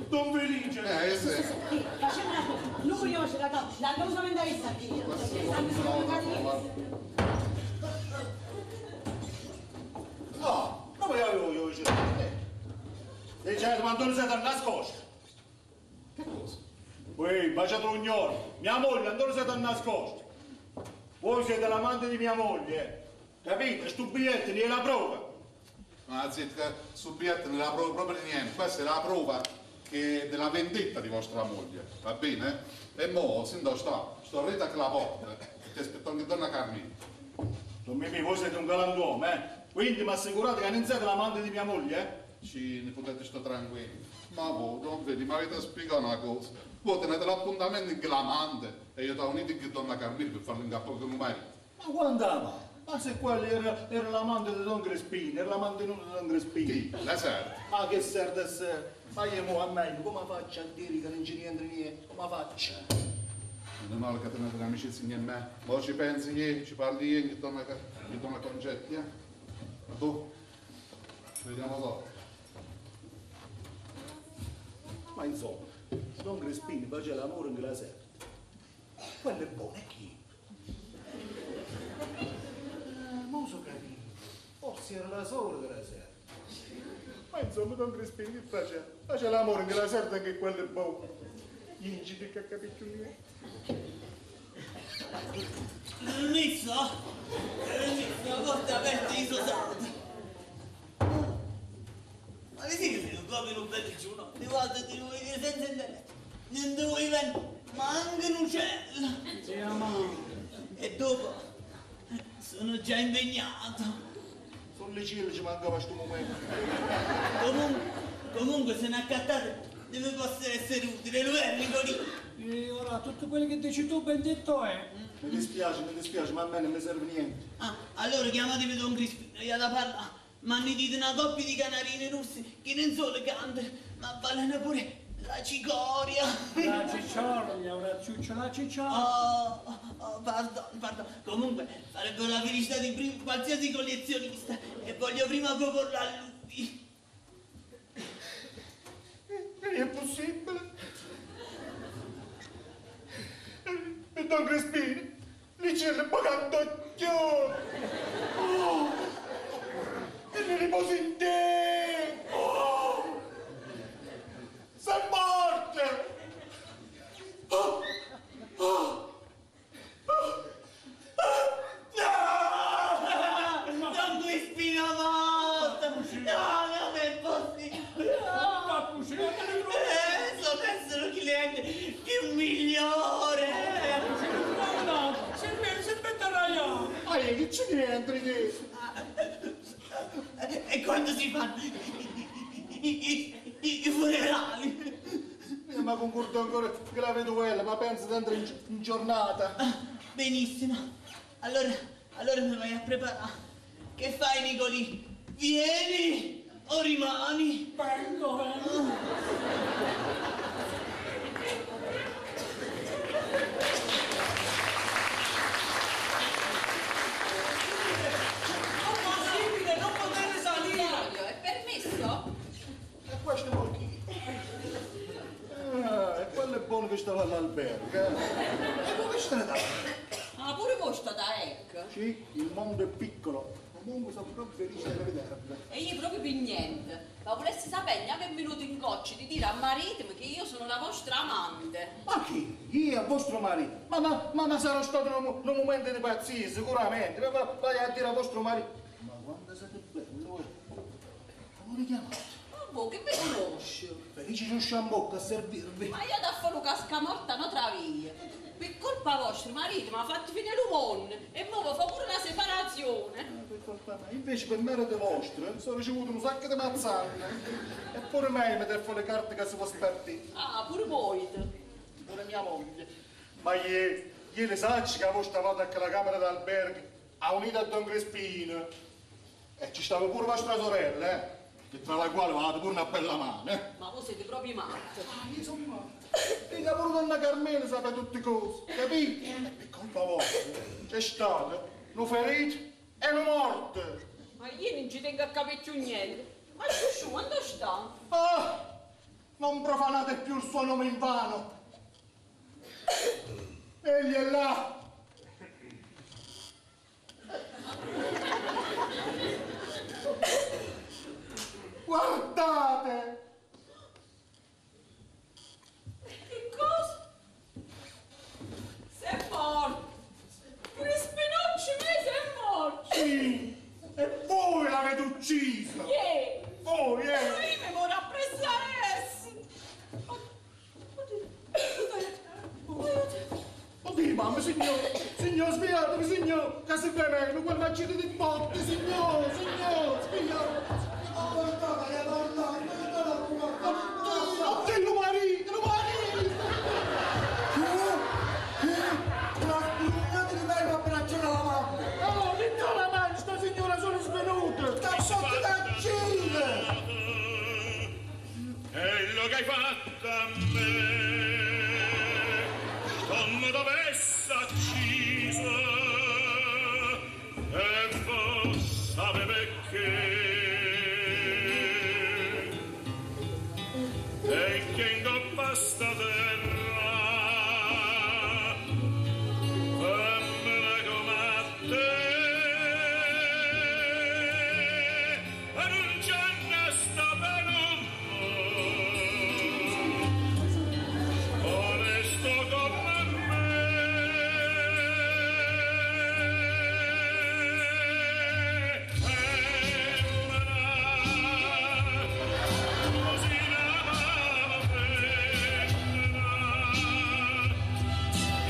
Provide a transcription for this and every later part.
Don Felice. Sì. Facciamo una cosa, lui io ce la do, la cosa me la sta qui. No, come io ce l'ho. Dice quando non siete nascosti. Che cosa? Voi, baciatrugnoli, mia moglie, non siete nascosti. Voi siete l'amante di mia moglie, capite? Sto biglietto ne è la prova. Ma zitto, sul biglietto non è la prova proprio di niente, questa è la prova della vendetta di vostra moglie, va bene? E mo, sin dove sto retta che la porta, ti aspetto anche donna Carmine. Don Mimì, voi siete un galantuomo, eh? Quindi mi assicurate che non siete l'amante di mia moglie, eh? Sì, ne potete stare tranquilli. Ma voi, non vedi, mi avete spiegato una cosa. Voi tenete l'appuntamento in l'amante e io ti ho unito con donna Carmine per farlo in capo con un marito. Ma quando ama? Ma se quello era l'amante di Don Crespini, era l'amante di Don Crespini. Chi? La serve. Ma che serve a sé? Ma io mo a me, come faccio a dire che non ci rientri niente? Come faccio? Non è male che tenete l'amicizia in me. Voi ci pensi ieri, ci parli ieri che donna Concetti, eh? Ma tu? Vediamo dopo. Ma insomma, Don Crespini faceva l'amore in la sera. Quello è buono, e chi? Non so capire. Forse era la sola della sera. Ma insomma, Don Crespini che faceva? Faceva l'amore in la sera anche quello è buono. Gli inciti che capito più niente. Nizza, porta aperta di Sosata. Ma che siete come un bel giorno? Ti guarda di lui senza internet. Non dovevi venire, ma anche un uccello. Sì, mamma. E dopo sono già impegnato. Sono le ciglia ci mancava questo momento. Comunque se ne accattate deve poter essere utile, lo è Nicolino. E ora tutto quello che dici tu ben detto è. Mi dispiace, ma a me non mi serve niente. Ah, allora chiamatevi Don Crispino, io da parlare. Ma mi dite una coppia di canarine russi che non solo cantano, ma valano pure la cicoria. La ciccioria, una ciuccia la ciccioria. Pardon. Comunque, farebbero la felicità di qualsiasi collezionista e voglio prima proporla a lui. È possibile? E Don Crespini? Lì c'è il bacandocchio! E mi riposo in te! Oh! Sei morta! No! Don Crispino morto! No, non è possibile! Sono cliente di un migliore! No, se aspetta io. Ma che ci rientri te? E quando si fanno i funerali? Ma concordo ancora che la vedo quella, ma penso dentro in giornata. Benissimo. Allora mi vai a preparare. Che fai, Nicolì? Vieni o rimani? Vengo. Non potete salire! È permesso? E questo è chi? E quello è buono che stava all'albergo, eh? E dove state? Ah, pure voi state da ecco. Sì, il mondo è piccolo. Comunque sono proprio felice di vedervi. E io proprio per niente. Ma volessi sapere, neanche è venuto in cocci di dire a marito che io sono la vostra amante. Ma chi? Io, vostro marito? Ma sarò stato in un momento di pazzia, sicuramente. Vai a dire a vostro marito. Ma quando siete bello, come vi chiamate? Ma voi che vi conosco? Felice ci usciamo in bocca a servirvi. Ma io da fare casca morta non travia. Per colpa vostra, marito mi ha fatto finire l'umone e ora fa pure la separazione. Per colpa mia. Invece per merito vostro sono ricevuto un sacco di mazzanne. E pure me mi devo le carte che si può spartire. Ah, pure voi. Pure mia moglie. Ma ieri sai che voi stavate a la camera d'albergo a unita a Don Crespino. E ci stava pure vostra sorella, eh? E tra la quale avete pure una bella mano, eh? Ma voi siete proprio matti. Ah, io sono matto. Dica pure donna Carmela sa tutte cose, capite? E colpa vostra c'è stato un ferito e un morto. Ma io non ci tengo a capire più niente. Ma Shushu, quando sta? Ah, non profanate più il suo nome in vano. Egli è là. Guardate! Che cosa? Sei morto! Crispinucci me sei morto! Sì! E voi l'avete ucciso! Voi, Io mi vorrei appressare essi! Oddio, mamma, signor, sviatevi, signor! Che si beve, quel macino di botte, signor, sviatevi! Oddio, marito! Oh, signora Mann, sta signora sono svenuta! Sta sotto da Cile! Quello che hai fatto a me, come dovesse acciso, e voi sapete che in coppa sta terra, fammela come a te, e non c'è ne sta penuto, onesto come me, così la femmina,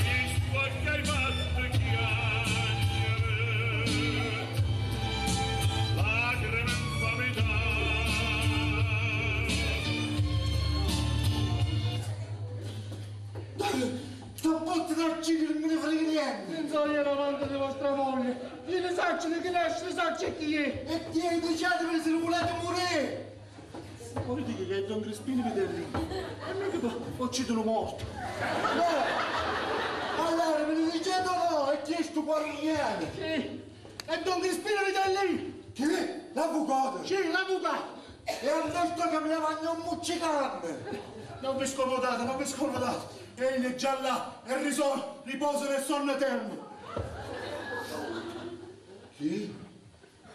visto che hai fatto chiagliare, lacrime infamità. Sto botte da Cile non me ne frega niente! Non so io l'amante di vostra moglie! Io ne saccio di chi nasce, ne saccio chi è! E chi è? Diciatevi se non volete morire! Voi dite che è Don Crispino vi deve lì! E mica uccidono morto! No! Allora me ne dicete no! E chi è sto guarniere? Sì! E Don Crispino vi deve lì! Chi? L'avvocato? Sì, l'avvocato! E adesso che mi lavano un muccicante! Non vi scomodate! Egli è già là e riposa nel sonno eterno! Chi?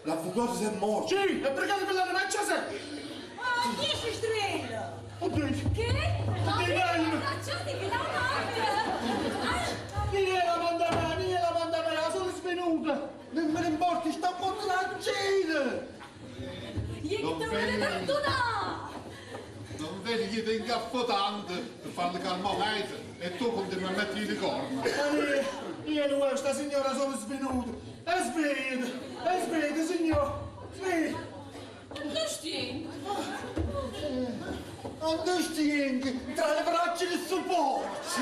L'avvocato si è morto! Sì! E pregate per la faccia se! Ah, chi si strilla? Oddio! Che? Oddio, dai! Abbracciati che la morte! Vieni la manda me, sono svenuta! Non me ne importi, sta morto la Cile! Gli che te vuole perdonare! Non vedi che ti incaffotante per farle calmare e tu continui a mettere le corna. Io e questa signora sono svenuta! E sveglia, signor! Sveglia! Dove stai? Dove stai? Tra le braccia del suo porci!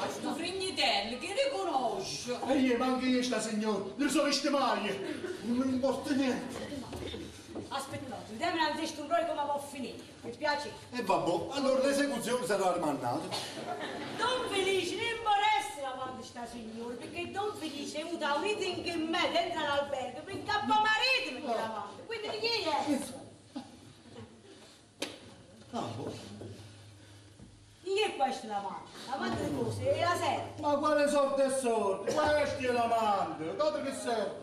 Sto frignitello, che riconosco? E io, ma anche io sta signora, non so viste mai! Non mi importa niente! Aspettate, vediamo innanzitutto un come può finire. Mi piace? E vabbè, allora l'esecuzione sarà rimandata. Don Felice, non vorresti la parte sta signora, perché Don Felice ha avuto un meeting in me dentro l'albergo, per cappa marito mi chiamate. Quindi di chi è? Chi è questa l'amante? L'amante di cosa? È la sera. Ma quale sorte è sorte? Questa è l'amante, guarda che serve.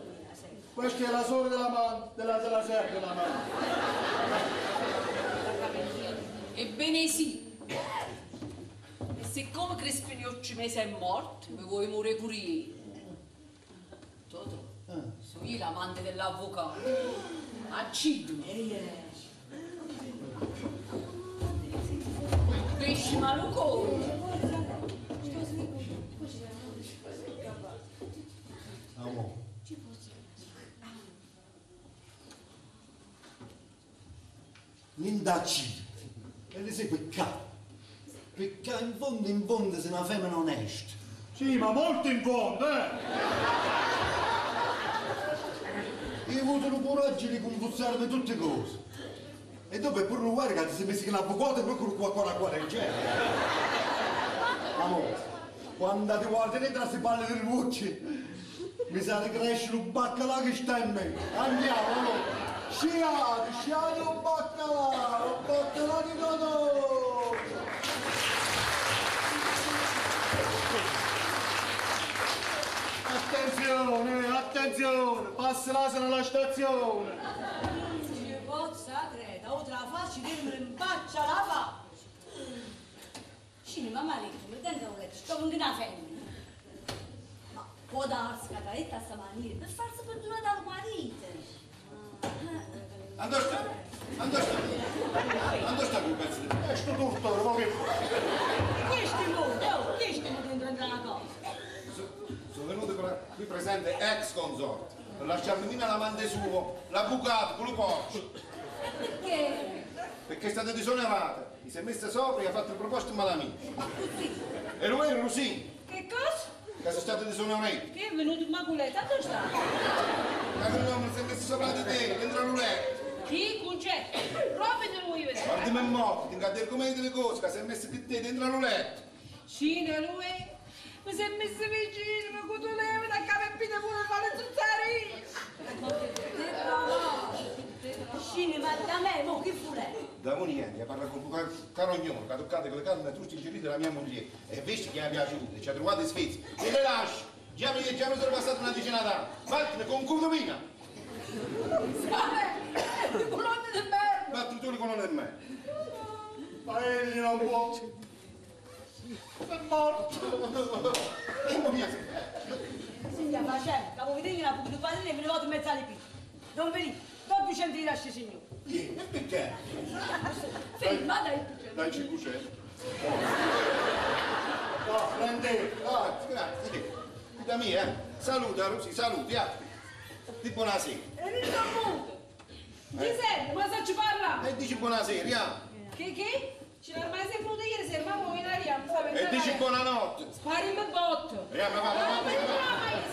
Questa è la sorte dell'amante, della serva dell'amante. Ebbene sì. E siccome Crispiniucci mese è morto, mi vuoi morire pure io. Toto, sono io l'amante dell'avvocato. Accidenti. Pesci malucone. Amore. L'indacci. E le sei peccato. Perché in fondo sei una femmina onesta. Sì, ma molto in fondo, Io ho avuto il coraggio di confuzzarmi tutte cose. E dopo è pure un guarda che ti sei messo in avvocato e poi con qualcosa qua del genere. Amore, Quando ti guardi dentro si parla di voci, mi sa che cresce un baccalà che sta in me. Andiamo, allora. Sciate un baccalà di Totò! Attenzione, attenzione, passa l'asino alla stazione. Ci pozza creda, oltre la faccia dirmi in faccia la faccia. Cinema marito, dentro un letto, sto con una femmina. Ma può darsi che caretta sta maniera per farsi perdonare dal marito. Andò sta quel pezzo di... Sto dottore, ma che... Questo è molto, questo è dentro una cosa. Sono venuto qui presente ex consorte per lasciarmi via l'amante suo, l'avvocato, quello porco. Perché? Perché è stata disonorata, mi si è messa sopra e ha fatto il proposito malamente. Ma così? E lui era Rusini, Che cosa? che è stato disonorato. Che è venuto Immacolata, dove sta? Ma l'uomo si è messo sopra di te, dentro la letto. Chi? Concetto? Roba di lui vedere. Guardi me morto, ti incadere come delle cose, che si è messo di te dentro la letto. Cina lui? Mi si è messo vicino, mi cotoleva da capepita pure a fare zuzzari. Cina, ma da me, mo, che fu lei? Da niente, parla con un carognone, che ha toccato con le canne tutti ingerite della mia moglie. E visto che gli è piaciuto, ci ha trovato in Svezia. E le lascio, già mi sono passato una decina d'anni. Vattene con concubina. Il colonne del merda! Vattene tu con non è me. Ma egli non può. È morto. Signora facendo, capo vedete la pubblica padrina e me ne vado in mezzo alle pizze. Non venite, do 200 lire a sti signori. E perché? Ferma, dai. Dai 500. No, prende. Ah, grazie. Da mia, saluta Rosi, saluti, di buonasera. E lì sta punto. Ti serve, ma se ci parla? E dici buonasera, Che? Ce l'ha mai venuto ieri sera, ma voi in aria, non sapete. E dici buonanotte. Spari in botto. Ma va, Ma